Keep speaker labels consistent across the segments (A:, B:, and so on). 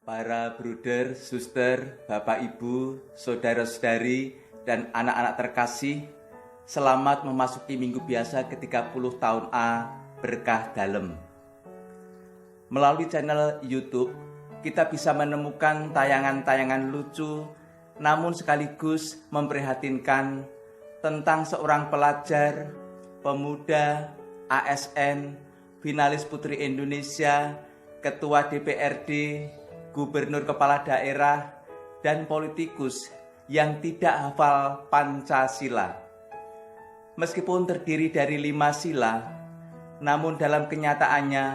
A: Para bruder, suster, bapak ibu, saudara-saudari, dan anak-anak terkasih, selamat memasuki minggu biasa ke-30 tahun A Berkah Dalem. Melalui channel YouTube, kita bisa menemukan tayangan-tayangan lucu, namun sekaligus memprihatinkan tentang seorang pelajar, pemuda, ASN, finalis Putri Indonesia, Ketua DPRD, Gubernur Kepala Daerah, dan politikus yang tidak hafal Pancasila. Meskipun terdiri dari 5 sila, namun dalam kenyataannya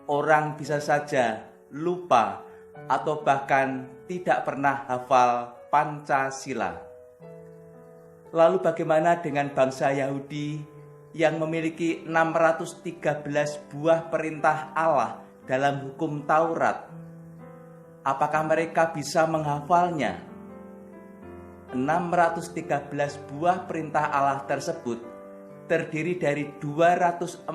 A: orang bisa saja lupa atau bahkan tidak pernah hafal Pancasila. Lalu bagaimana dengan bangsa Yahudi yang memiliki 613 buah perintah Allah dalam hukum Taurat? Apakah mereka bisa menghafalnya? 613 buah perintah Allah tersebut terdiri dari 248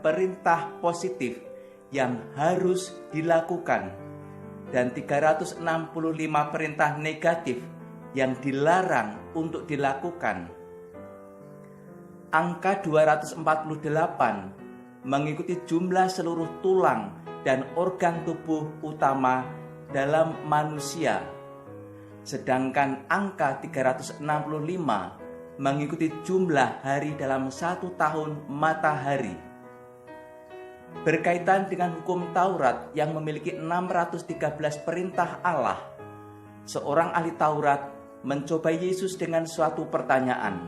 A: perintah positif yang harus dilakukan dan 365 perintah negatif yang dilarang untuk dilakukan. Angka 248 mengikuti jumlah seluruh tulang dan organ tubuh utama dalam manusia. Sedangkan angka 365 mengikuti jumlah hari dalam 1 tahun matahari. Berkaitan dengan hukum Taurat yang memiliki 613 perintah Allah, seorang ahli Taurat mencoba Yesus dengan suatu pertanyaan.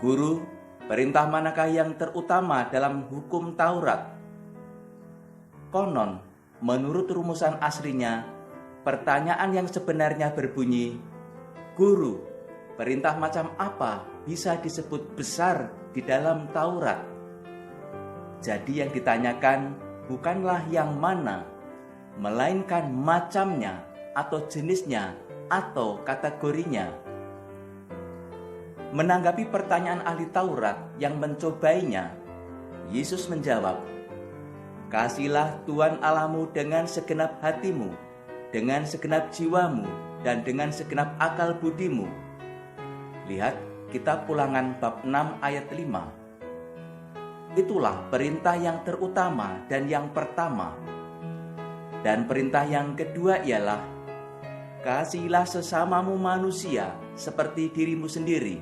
A: Guru, perintah manakah yang terutama dalam hukum Taurat? Konon, menurut rumusan aslinya, pertanyaan yang sebenarnya berbunyi, Guru, perintah macam apa bisa disebut besar di dalam Taurat? Jadi yang ditanyakan bukanlah yang mana, melainkan macamnya atau jenisnya atau kategorinya. Menanggapi pertanyaan ahli Taurat yang mencobainya, Yesus menjawab, Kasihlah Tuhan Allahmu dengan segenap hatimu, dengan segenap jiwamu, dan dengan segenap akal budimu. Lihat kitab Ulangan bab 6 ayat 5. Itulah perintah yang terutama dan yang pertama. Dan perintah yang kedua ialah, Kasihilah sesamamu manusia seperti dirimu sendiri.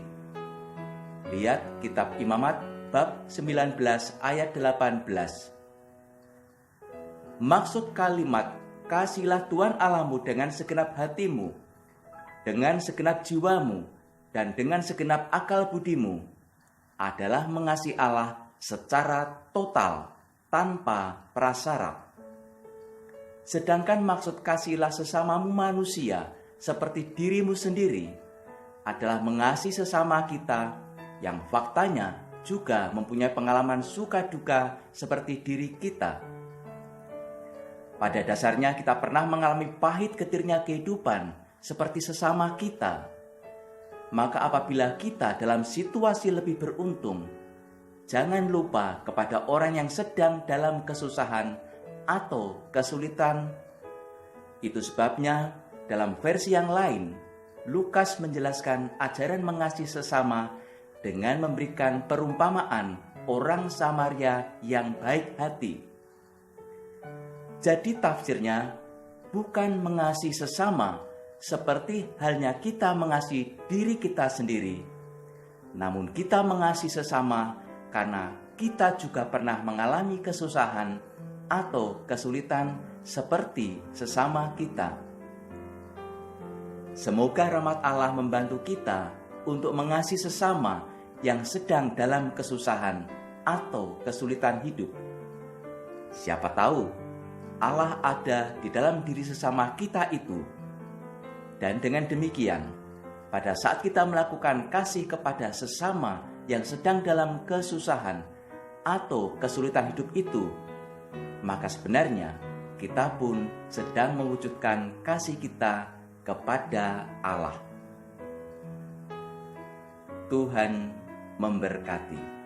A: Lihat kitab Imamat bab 19 ayat 18. Maksud kalimat kasihlah Tuhan Allahmu dengan segenap hatimu, dengan segenap jiwamu, dan dengan segenap akal budimu adalah mengasihi Allah secara total, tanpa prasyarat. Sedangkan maksud kasihlah sesamamu manusia seperti dirimu sendiri adalah mengasihi sesama kita yang faktanya juga mempunyai pengalaman suka duka seperti diri kita. Pada dasarnya kita pernah mengalami pahit getirnya kehidupan seperti sesama kita. Maka apabila kita dalam situasi lebih beruntung, jangan lupa kepada orang yang sedang dalam kesusahan atau kesulitan. Itu sebabnya dalam versi yang lain, Lukas menjelaskan ajaran mengasihi sesama dengan memberikan perumpamaan orang Samaria yang baik hati. Jadi tafsirnya bukan mengasihi sesama seperti halnya kita mengasihi diri kita sendiri. Namun kita mengasihi sesama karena kita juga pernah mengalami kesusahan atau kesulitan seperti sesama kita. Semoga rahmat Allah membantu kita untuk mengasihi sesama yang sedang dalam kesusahan atau kesulitan hidup. Siapa tahu Allah ada di dalam diri sesama kita itu. Dan dengan demikian, pada saat kita melakukan kasih kepada sesama yang sedang dalam kesusahan atau kesulitan hidup itu, maka sebenarnya kita pun sedang mewujudkan kasih kita kepada Allah. Tuhan memberkati.